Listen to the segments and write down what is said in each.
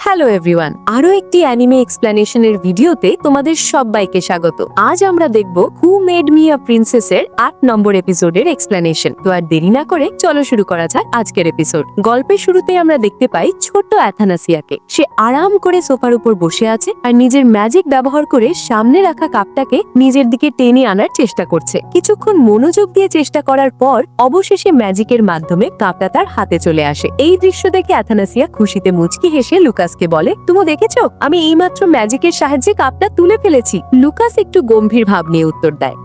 Hello everyone, আরো একটি anime এক্সপ্লেনেশনের ভিডিওতে তোমাদের সবাইকে স্বাগত। আজ আমরা দেখব who made me a princess এর 8 নম্বর এপিসোডের এক্সপ্লেনেশন। তো আর দেরি না করে চলো শুরু করা যাক আজকের এপিসোড। গল্পের শুরুতে আমরা দেখতে পাই ছোট্ট অ্যাথানাসিয়াকে। সে আরাম করে সোফার উপর বসে আছে আর নিজের ম্যাজিক ব্যবহার করে সামনে রাখা কাপটাকে নিজের দিকে টেনে আনার চেষ্টা করছে। কিছুক্ষণ মনোযোগ দিয়ে চেষ্টা করার পর অবশেষে ম্যাজিকের মাধ্যমে কাপটা তার হাতে চলে আসে। এই দৃশ্য দেখে অ্যাথানাসিয়া খুশিতে মুচকি হেসে লুকাসকে বলে, তুমি দেখেছো আমি এইমাত্র ম্যাজিকের সাহায্যে কাপটা তুলে ফেলেছি। লুকাস একটু গম্ভীর ভাব নিয়ে উত্তর দেয়,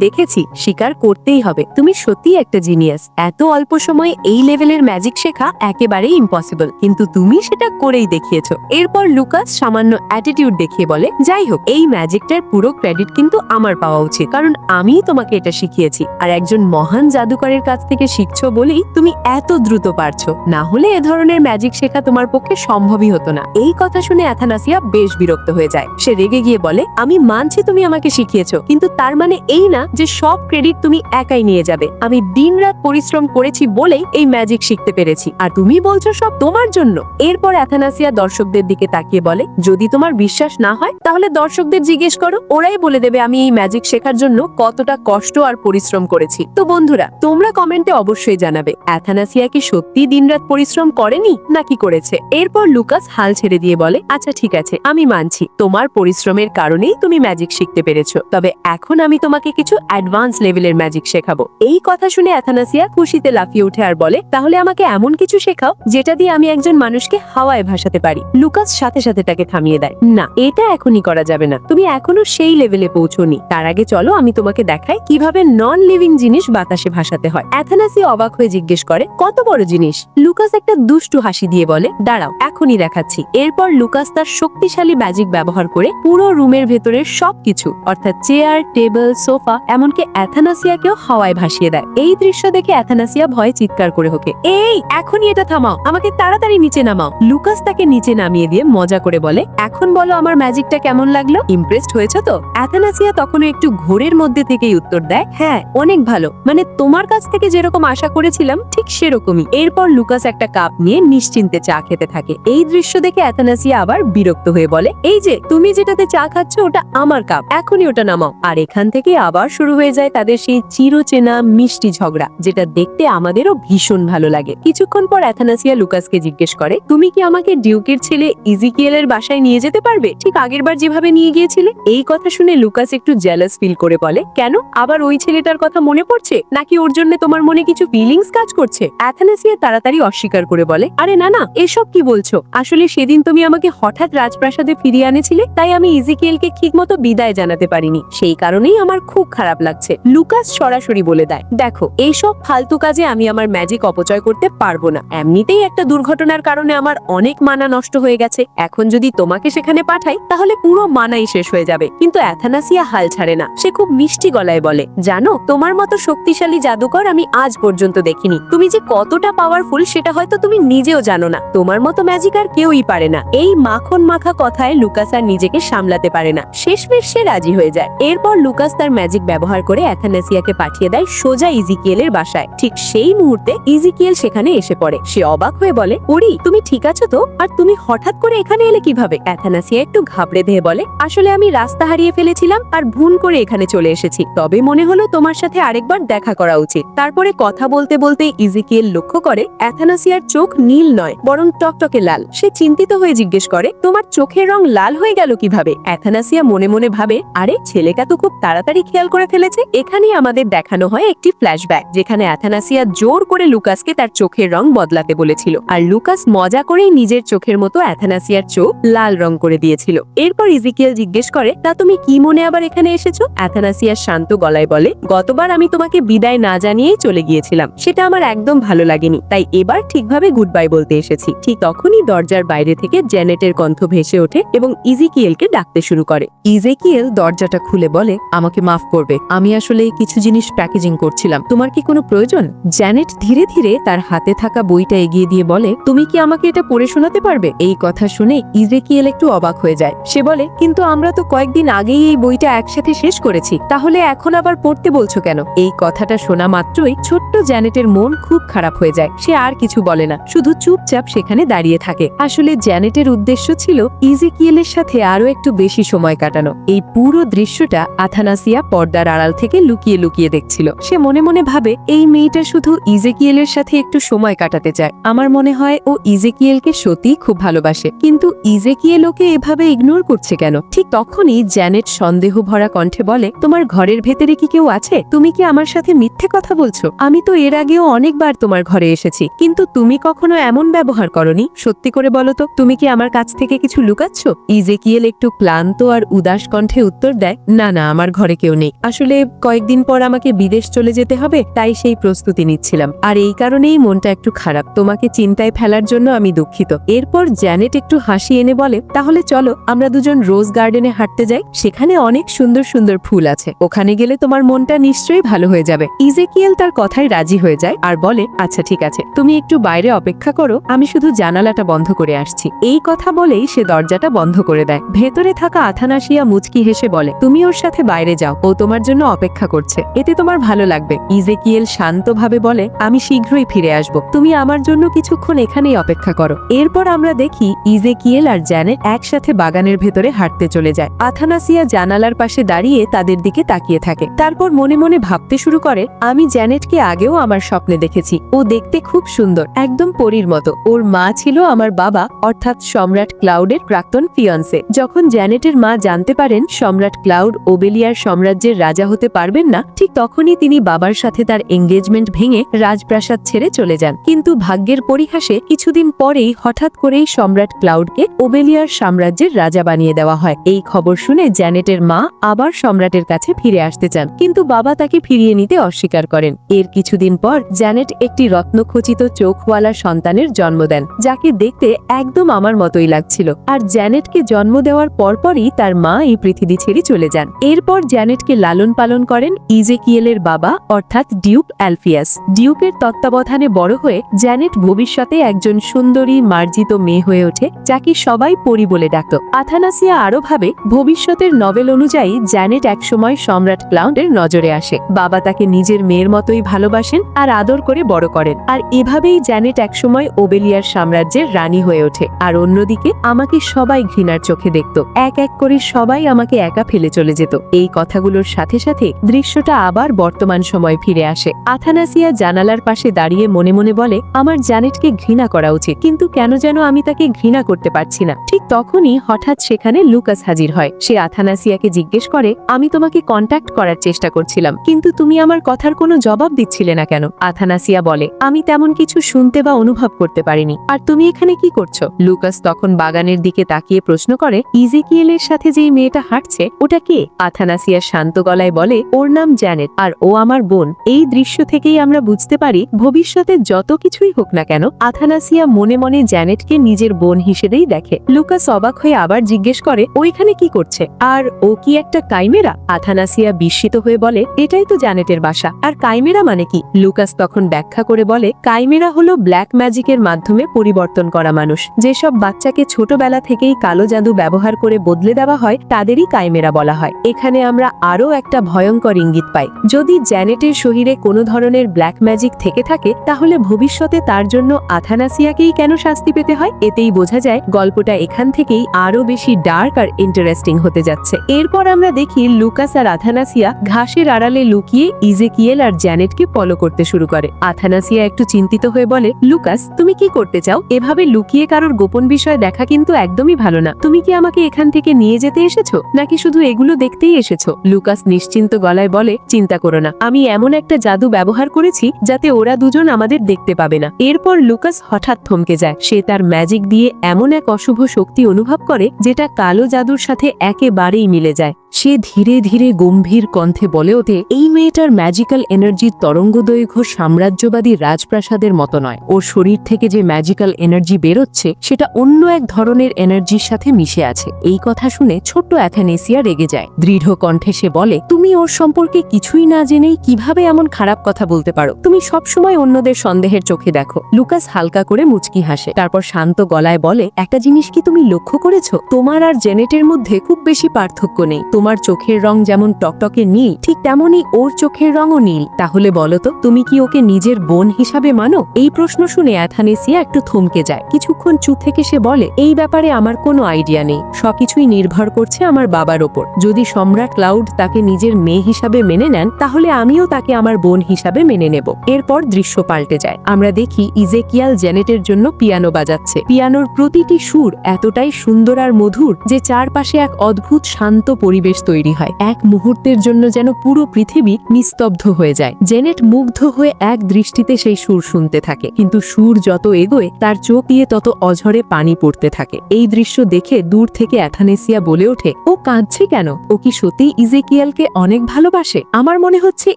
দেখেছি, স্বীকার করতেই হবে, তুমি সত্যিই একটা জিনিয়াস। এত অল্প সময়ে এই লেভেলের ম্যাজিক শেখা একেবারেই ইম্পসিবল, কিন্তু তুমি সেটা করেই দেখিয়েছো। এরপর লুকাস সামান্য অ্যাটিটিউড দেখিয়ে বলে, যাই হোক, এই ম্যাজিকটার পুরো ক্রেডিট কিন্তু আমার পাওয়া উচিত, কারণ আমিই তোমাকে এটা শিখিয়েছি, আর একজন মহান জাদুকরের কাছ থেকে শিখছো বলেই তুমি এত দ্রুত পারছো, না হলে এ ধরনের ম্যাজিক শেখা তোমার পক্ষে সম্ভবই হতো না। এই কথা শুনে অ্যাথানাসিয়া বেশ বিরক্ত হয়ে যায়। সে রেগে গিয়ে বলে, আমি মানছি তুমি আমাকে শিখিয়েছো, কিন্তু তার মানে এই না যে সব ক্রেডিট তুমি একাই নিয়ে যাবে। আমি দিনরাত পরিশ্রম করেছি বলেই এই ম্যাজিক শিখতে পেরেছি, আর তুমি বলছো সব তোমার জন্য। এরপর অ্যাথানাসিয়া দর্শকদের দিকে তাকিয়ে বলে, যদি তোমার বিশ্বাস না হয় তাহলে দর্শকদের জিজ্ঞেস করো, ওরাই বলে দেবে আমি এই ম্যাজিক শেখার জন্য কতটা কষ্ট আর পরিশ্রম করেছি। তো বন্ধুরা, তোমরা কমেন্টে অবশ্যই জানাবে অ্যাথানাসিয়া কি সত্যি দিনরাত পরিশ্রম করেনি নাকি করেছে। এরপর লুকাস হাল ছেড়ে দিয়ে বলে, আচ্ছা ঠিক আছে, আমি মানছি তোমার পরিশ্রমের কারণেই তুমি ম্যাজিক শিখতে পেরেছো, তবে এখন আমি তোমাকে কিছু অ্যাডভান্স লেভেলের ম্যাজিক শেখাবো। এই কথা শুনে অ্যাথানাসিয়া খুশিতে লাফিয়ে ওঠে আর বলে, তাহলে আমাকে এমন কিছু শেখাও যেটা দিয়ে আমি একজন মানুষকে হাওয়ায় ভাসাতে পারি। লুকাস সাথে সাথে তাকে থামিয়ে দেয়, না, এটা এখনই করা যাবে না, তুমি এখনো সেই লেভেলে পৌঁছোনি। তার আগে চলো আমি তোমাকে দেখাই কিভাবে নন লিভিং জিনিস বাতাসে ভাসাতে হয়। অ্যাথানাসিয়া অবাক হয়ে জিজ্ঞেস করে, কত বড় জিনিস? লুকাস একটা দুষ্টু হাসি দিয়ে বলে, দাঁড়াও, এখনই দেখাচ্ছি। এরপর লুকাস তার শক্তিশালী ম্যাজিক ব্যবহার করে পুরো রুমের ভেতরের সবকিছু, অর্থাৎ চেয়ার, টেবিল, সোফা, এমনকি অ্যাথানাসিয়াকেও হাওয়ায় ভাসিয়ে দেয়। এই দৃশ্য দেখে অ্যাথানাসিয়া ভয়ে চিৎকার করে ওঠে, এই এখনই এটা থামাও, আমাকে তাড়াতাড়ি নিচে নামাও। লুকাস তাকে নিচে নামিয়ে দিয়ে মজা করে বলে, এখন বলো আমার ম্যাজিকটা কেমন লাগলো? ইমপ্রেসড হয়েছে তো? অ্যাথানাসিয়া তখনও একটু ঘোরের মধ্যে থেকেই উত্তর দেয়, হ্যাঁ, অনেক ভালো, মানে তোমার কাছ থেকে যেরকম আশা করেছিলাম ঠিক সেরকমই। এরপর লুকাস একটা কাপ নিয়ে নিশ্চিন্তে চা খেতে থাকে। এই দৃশ্য দেখে অ্যাথানাসিয়া আবার বিরক্ত হয়ে বলে, এই যে তুমি যেটাতে চা খাচ্ছ ওটা আমার কাপ, এখনই ওটা নামাও। আর এখান থেকে আবার শুরু হয়ে যায় তাদের সেই চিরচেনা মিষ্টি ঝগড়া, যেটা দেখতে আমাদেরও ভীষণ ভালো লাগে। কিছুক্ষণ পর অ্যাথানাসিয়া লুকাসকে জিজ্ঞেস করে, তুমি কি আমাকে ডিউকের ছেলে ইজিকিয়েলের বাসায় নিয়ে যেতে পারবে, ঠিক আগেরবার যেভাবে নিয়ে গিয়েছিলে? এই কথা শুনে লুকাস একটু জেলাস ফিল করে বলে, কেন, আবার ওই ছেলেটার কথা মনে পড়ছে নাকি ওর জন্য তোমার মনে কিছু ফিলিংস কাজ করছে? অ্যাথানাসিয়া তাড়াতাড়ি অস্বীকার করে বলে, আরে না না, এসব কি বলছো? আসলে সেদিন তুমি আমাকে হঠাৎ রাজপ্রাসাদে ফিরিয়ে আনেছিলে, তাই আমি ইজিকিয়েলকে ঠিকমতো বিদায় জানাতে পারিনি, সেই কারণেই আমার খুব খারাপ লাগছে। লুকাস সরাসরি বলে দেয়, দেখো, এইসব ফালতু কাজে আমি আমার ম্যাজিক অপচয় করতে পারবো না। এমনিতেই একটা দুর্ঘটনার কারণে আমার অনেক মানা নষ্ট হয়ে গেছে, এখন যদি তোমাকে সেখানে পাঠাই তাহলে পুরো মানাই শেষ হয়ে যাবে। কিন্তু অ্যাথানাসিয়া হাল ছাড়ে না। সে খুব মিষ্টি গলায় বলে, জানো, তোমার মতো শক্তিশালী জাদুকর আমি আজ পর্যন্ত দেখিনি। তুমি যে কতটা পাওয়ারফুল সেটা হয়তো তুমি নিজেও জানো না। তোমার মতো ম্যাজিক আর কেউই পারে না। এই মাখন মাখা কথায় লুকাস আর নিজেকে সামলাতে পারে না। শেষমেশ সে রাজি হয়ে যায়। এরপর লুকাস তার ম্যাজিক ব্যবহার করে অ্যাথানাসিয়াকে পাঠিয়ে দেয় সোজা ইজিকিয়েলের বাসায়। ঠিক সেই মুহূর্তে ইজিকিয়েল সেখানে এসে পড়ে। সে অবাক হয়ে বলে, ওরি, তুমি ঠিক আছো তো? আর তুমি হঠাৎ করে এখানে এলে কিভাবে? অ্যাথানাসিয়া একটু ঘাবড়ে দিয়ে বলে, আসলে আমি রাস্তা হারিয়ে ফেলেছিলাম আর ভুল করে এখানে চলে এসেছি, তবে মনে হলো তোমার সাথে আরেকবার দেখা করা উচিত। তারপরে কথা বলতে বলতে ইজিকিয়েল লক্ষ্য করে অ্যাথানাসিয়ার চোখ নীল নয় বরং টকটকে লাল। সে চিন্তিত হয়ে জিজ্ঞেস করে, তোমার চোখের রং লাল হয়ে গেল কিভাবে? অ্যাথানাসিয়া মনে মনে ভাবে, আরে ছেলেটা তো খুব তাড়াতাড়ি খেয়াল করে ফেলেছে। এখানেই আমাদের দেখানো হয় একটি ফ্ল্যাশব্যাক, যেখানে অ্যাথানাসিয়া জোর করে লুকাসকে তার চোখের রং বদলাতে বলেছিল, আর লুকাস মজা করেই নিজের চোখের মতো অ্যাথানাসিয়ার চোখ লাল রং করে দিয়েছিল। এরপর ইজিকিয়েল জিজ্ঞেস করে, তা তুমি কি মনে আবার এখানে এসেছো? অ্যাথানাসিয়া শান্ত গলায় বলে, গতবার আমি তোমাকে বিদায় না জানিয়েই চলে গিয়েছিলাম, সেটা আমার একদম ভালো লাগেনি, তাই এবার ঠিকভাবে গুড বাই বলতে এসেছি। ঠিক তখনই দরজার বাইরে থেকে জ্যানেটের কণ্ঠ ভেসে ওঠে এবং ইজিকিয়েলকে ডাকতে শুরু করে। ইজিকিয়েল দরজাটা খুলে বলে, আমাকে মাফ করবে, আমি আসলে কিছু জিনিস প্যাকেজিং করছিলাম, তোমার কি কোনো প্রয়োজন? জ্যানেট ধীরে ধীরে তার হাতে থাকা বইটা এগিয়ে দিয়ে বলে, তুমি কি আমাকে এটা পড়ে শোনাতে পারবে? এই কথা শুনে ইজিকিয়েল একটু অবাক হয়ে যায়। সে বলে, কিন্তু আমরা তো কয়েকদিন আগেই এই বইটা একসাথে শেষ করেছি, তাহলে এখন আবার পড়তে বলছো কেন? এই কথাটা শোনা মাত্রই ছোট্ট জ্যানেটের মন খুব খারাপ হয়ে যায়। সে আর কিছু বলে না, শুধু চুপচাপ সেখানে দাঁড়িয়ে থাকে। আসলে আসলে জ্যানেটের উদ্দেশ্য ছিল ইজেকিয়েলের সাথে আরো একটু বেশি সময় কাটানো। এই পুরো দৃশ্যটা আথানাসিয়া পর্দার আড়াল থেকে লুকিয়ে লুকিয়ে দেখছিল। সে মনে মনে ভাবে, এই মেয়েটা শুধু ইজেকিয়েলের সাথে একটু সময় কাটাতে চায়। আমার মনে হয় ও ইজেকিয়েলকে সত্যিই খুব ভালোবাসে, কিন্তু ইজেকিয়েল ওকে এভাবে ইগনোর করছে কেন? ঠিক তখনই জ্যানেট সন্দেহ ভরা কণ্ঠে বলে, তোমার ঘরের ভেতরে কি কেউ আছে? তুমি কি আমার সাথে মিথ্যে কথা বলছো? আমি তো এর আগেও অনেকবার তোমার ঘরে এসেছি, কিন্তু তুমি কখনো এমন ব্যবহার করনি। সত্যি করে বলো তো, তুমি কি আমার কাছ থেকে কিছু লুকাচ্ছ? ইজেকিয়েল একটু ক্লান্ত আর উদাস কণ্ঠে উত্তর দেয়, না না, আমার ঘরে কেউ নেই। আসলে কয়েকদিন পর আমাকে বিদেশ চলে যেতে হবে, তাই সেই প্রস্তুতি নিচ্ছিলাম, আর এই কারণেই মনটা একটু খারাপ। তোমাকে চিন্তায় ফেলার জন্য আমি দুঃখিত। এরপর জ্যানেট একটু হাসি এনে বলে, তাহলে চলো আমরা দুজন রোজ গার্ডেনে হাঁটতে যাই। সেখানে অনেক সুন্দর সুন্দর ফুল আছে, ওখানে গেলে তোমার মনটা নিশ্চয়ই ভালো হয়ে যাবে। ইজেকিয়েল তার কথায় রাজি হয়ে যায় আর বলে, আচ্ছা ঠিক আছে, তুমি একটু বাইরে অপেক্ষা করো, আমি শুধু জানালাটা বন্ধ করে আসছি। এই কথা বলেই সে দরজাটা বন্ধ করে দেয়। ভেতরে থাকা আথানাসিয়া মুচকি হেসে বলে, তুমি ওর সাথে বাইরে যাও, ও তোমার জন্য অপেক্ষা করছে, এতে তোমার ভালো লাগবে। ইজেকিয়েল শান্তভাবে বলে, আমি শীঘ্রই ফিরে আসব, তুমি আমার জন্য কিছুক্ষণ এখানেই অপেক্ষা করো। এরপর আমরা দেখি ইজেকিয়েল আর জ্যানেট একসাথে বাগানের ভেতরে হাঁটতে চলে যায়। আথানাসিয়া জানালার পাশে দাঁড়িয়ে তাদের দিকে তাকিয়ে থাকে, তারপর মনে মনে ভাবতে শুরু করে, আমি জ্যানেটকে আগেও আমার স্বপ্নে দেখেছি। ও দেখতে খুব সুন্দর, একদম পরীর মতো। ওর মা ছিল আমার বাবা, অর্থাৎ সম্রাট ক্লাউডের প্রাক্তন ফিয়ন্সে। যখন জ্যানেটের মা জানতে পারেন সম্রাট ক্লাউড ওবেলিয়ার সাম্রাজ্যের রাজা হতে পারবেন না, ঠিক তখনই তিনি বাবার সাথে তার এঙ্গেজমেন্ট ভেঙে রাজপ্রাসাদ ছেড়ে চলে যান। কিন্তু ভাগ্যের পরিহাসে কিছুদিন পরেই হঠাৎ করেই সম্রাট ক্লাউডকে ওবেলিয়ার সাম্রাজ্যের রাজা বানিয়ে দেওয়া হয়। এই খবর শুনে জ্যানেটের মা আবার সম্রাটের কাছে ফিরে আসতে চান, কিন্তু বাবা তাকে ফিরিয়ে নিতে অস্বীকার করেন। এর কিছুদিন পর জ্যানেট একটি রত্নখচিত চোখওয়ালা সন্তানের জন্ম দেন, যাকে দেখতে একদম আমার মতোই লাগছিল। আর জ্যানেটকে জন্ম দেওয়ার পরপরই তার মা এই পৃথিবী ছেড়ে চলে যান। এরপর জ্যানেটকে লালন পালন করেন ইজেকিয়েলের বাবা, অর্থাৎ ডিউক অ্যালফিয়াস। ডিউকের তত্ত্বাবধানে বড় হয়ে জ্যানেট ভবিষ্যতে একজন সুন্দরী মার্জিত মেয়ে হয়ে ওঠে, যাকে সবাই পরি বলে ডাকত। আথানাসিয়া আরো ভাবে, ভবিষ্যতের নভেল অনুযায়ী জ্যানেট একসময় সম্রাট ক্লাউডের নজরে আসে। বাবা তাকে নিজের মেয়ের মতোই ভালোবাসেন আর আদর করে বড় করেন, আর এভাবেই জ্যানেট একসময় ওবেলিয়ার সাম্রাজ্যের রানী হয়ে ওঠে। আর অন্যদিকে আমাকে সবাই ঘৃণার চোখে দেখত, এক এক করে সবাই আমাকে একা ফেলে চলে যেত। এই কথাগুলোর সাথে সাথে দৃশ্যটা আবার বর্তমান সময় ফিরে আসে। আথানাসিয়া জানালার পাশে দাঁড়িয়ে মনে মনে বলে, আমার জ্যানেটকে ঘৃণা করা উচিত, কিন্তু কেন যেন আমি তাকে ঘৃণা করতে পারছি না। ঠিক তখনই হঠাৎ সেখানে লুকাস হাজির হয়। সে আথানাসিয়াকে জিজ্ঞেস করে, আমি তোমাকে কন্ট্যাক্ট করার চেষ্টা করছিলাম, কিন্তু তুমি আমার কথার কোনো জবাব দিচ্ছিলে না কেন? আথানাসিয়া বলে, আমি তেমন কিছু শুনতে বা অনুভব করতে পারিনি। আর তুমি এখানে কি করছো? লুকাস তখন বাগানের দিকে তাকিয়ে প্রশ্ন করে, ইজেকিয়েলের সাথে যেই মেয়েটা হাঁটছে ওটা কে? আথানাসিয়া শান্ত গলায় বলে, ওর নাম জ্যানেট, আর ও আমার বোন। এই দৃশ্য থেকেই আমরা বুঝতে পারি, ভবিষ্যতে যত কিছুই হোক না কেন, আথানাসিয়া মনে মনে জ্যানেটকে নিজের বোন হিসেবেই দেখে। লুকাস অবাক হয়ে আবার জিজ্ঞেস করে, ওইখানে কি করছে? আর ও কি একটা কাইমেরা? আথানাসিয়া বিস্মিত হয়ে বলে, এটাই তো জ্যানেটের বাসা। আর কাইমেরা মানে কি? লুকাস তখন ব্যাখ্যা করে বলে, কাইমেরা হলো ব্ল্যাক ম্যাজিকের মাধ্যমে পরিবর্তন করা মানুষ। যেসব বাচ্চাকে ছোটবেলা থেকেই কালো জাদু ব্যবহার করে বদলে দেওয়া হয়, তাদেরই কাইমেরা বলা হয়। এখানে আমরা আরও একটা ভয়ঙ্কর ইঙ্গিত পাই, যদি জ্যানেটের শরীরে কোনো ধরনের ব্ল্যাক ম্যাজিক থেকে থাকে, তাহলে ভবিষ্যতে তার জন্য আথানাসিয়াকেই কেন শাস্তি পেতে হয়? এতেই বোঝা যায় গল্পটা এখান থেকেই আরো বেশি ডার্ক আর ইন্টারেস্টিং হতে যাচ্ছে। এরপর আমরা দেখি লুকাস আর আথানাসিয়া ঘাসের আড়ালে লুকিয়ে ইজেকিয়েল আর জ্যানেটকে ফলো করতে শুরু করে। আথানাসিয়া একটু চিন্তিত হয়ে বলে, লুকাস তুমি কি করতে চাও? এভাবে লুকিয়ে কারোর গোপন বিষয় দেখা কিন্তু একদমই ভালো না। তুমি কি আমাকে এখান থেকে নিয়ে যেতে এসেছো, নাকি শুধু এগুলো দেখতেই এসেছো? লুকাস নিশ্চিন্ত গলায় বলে, চিন্তা করো না, আমি এমন একটা জাদু ব্যবহার করেছি যাতে ওরা দুজন আমাদের দেখতে পাবে না। এরপর লুকাস হঠাৎ থমকে যায়। সে তার ম্যাজিক দিয়ে এমন এক অশুভ শক্তি অনুভব করে যেটা কালো জাদুর সাথে একেবারেই মিলে যায়। সে ধীরে ধীরে গম্ভীর কণ্ঠে বলে ওঠে, এই মেয়েটার ম্যাজিক্যাল এনার্জির তরঙ্গদৈর্ঘ্য সাম্রাজ্যবাদী রাজপ্রাসাদের মতো নয়। ওর শরীর থেকে যে ম্যাজিক্যাল এনার্জি বেরোচ্ছে সেটা অন্য এক ধরনের এনার্জির সাথে মিশে আছে। এই কথা শুনে ছোট্ট অ্যাথানেসিয়া রেগে যায়। দৃঢ় কণ্ঠে সে বলে, তুমি ওর সম্পর্কে কিছুই না জেনেই কিভাবে এমন খারাপ কথা বলতে পারো? তুমি সবসময় অন্যদের সন্দেহের চোখে দেখো। লুকাস হালকা করে মুচকি হাসে, তারপর শান্ত গলায় বলে, একটা জিনিস কি তুমি লক্ষ্য করেছো? তোমার আর জেনেটের মধ্যে খুব বেশি পার্থক্য নেই। তোমার তোমার চোখের রং যেমন টকটকে নীল, ঠিক তেমনই ওর চোখের রঙও নীল। তাহলে বলো তো, তুমি কি ওকে নিজের বোন হিসাবে মানো? এই প্রশ্ন শুনে অ্যাথানেসিয়া একটু থমকে যায়। কিছুক্ষণ চুপ থেকে সে বলে, এই ব্যাপারে আমার কোনো আইডিয়া নেই। সবকিছুই নির্ভর করছে আমার বাবার ওপর। যদি সম্রাট ক্লাউড তাকে নিজের মেয়ে হিসাবে মেনে নেন, তাহলে আমিও তাকে আমার বোন হিসাবে মেনে নেব। এরপর দৃশ্য পাল্টে যায়। আমরা দেখি ইজেকিয়াল জেনেটের জন্য পিয়ানো বাজাচ্ছে। পিয়ানোর প্রতিটি সুর এতটাই সুন্দর আর মধুর যে চারপাশে এক অদ্ভুত শান্ত পরিবেশ তৈরি হয়। এক মুহূর্তের জন্য যেন পুরো পৃথিবী নিস্তব্ধ হয়ে যায়। জেনেট মুগ্ধ হয়ে এক দৃষ্টিতে সেই সুর শুনতে থাকে, কিন্তু সুর যত এগোয় তার চোখ দিয়ে তত অঝরে পানি পড়তে থাকে। এই দৃশ্য দেখে দূর থেকে অ্যাথানেসিয়া বলে ওঠে, ও কাঁদছে কেন? ও কি সত্যি ইজেকিয়ালকে অনেক ভালোবাসে? আমার মনে হচ্ছে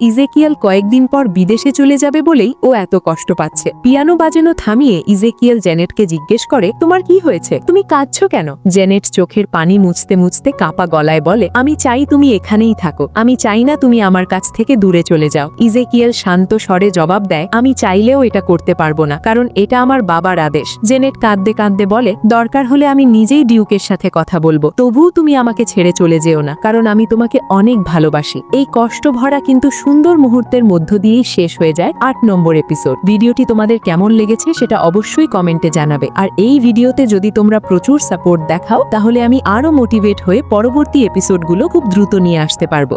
ইজেকিয়াল কয়েকদিন পর বিদেশে চলে যাবে বলেই ও এত কষ্ট পাচ্ছে। পিয়ানো বাজানো থামিয়ে ইজেকিয়াল জেনেটকে জিজ্ঞেস করে, তোমার কি হয়েছে? তুমি কাঁদছো কেন? জেনেট চোখের পানি মুছতে মুছতে কাঁপা গলায় বলে, আমি চাই তুমি এখানেই থাকো। আমি চাই না তুমি আমার কাছ থেকে দূরে চলে যাও। ইজেকিয়াল শান্ত স্বরে জবাব দেয়, আমি চাইলেও এটা করতে পারবো না, কারণ এটা আমার বাবার আদেশ। জেনেট কাঁদতে কাঁদতে বলে, দরকার হলে আমি নিজেই ডিউকের সাথে কথা বলবো, তবুও তুমি আমাকে ছেড়ে চলে যেও না, কারণ আমি তোমাকে অনেক ভালোবাসি। এই কষ্ট ভরা কিন্তু সুন্দর মুহূর্তের মধ্য দিয়েই শেষ হয়ে যায় 8 নম্বর এপিসোড। ভিডিওটি তোমাদের কেমন লেগেছে সেটা অবশ্যই কমেন্টে জানাবে। আর এই ভিডিওতে যদি তোমরা প্রচুর সাপোর্ট দেখাও, তাহলে আমি আরো মোটিভেট হয়ে পরবর্তী এপিসোডগুলো খুব দ্রুত নিয়ে আসতে পারবো।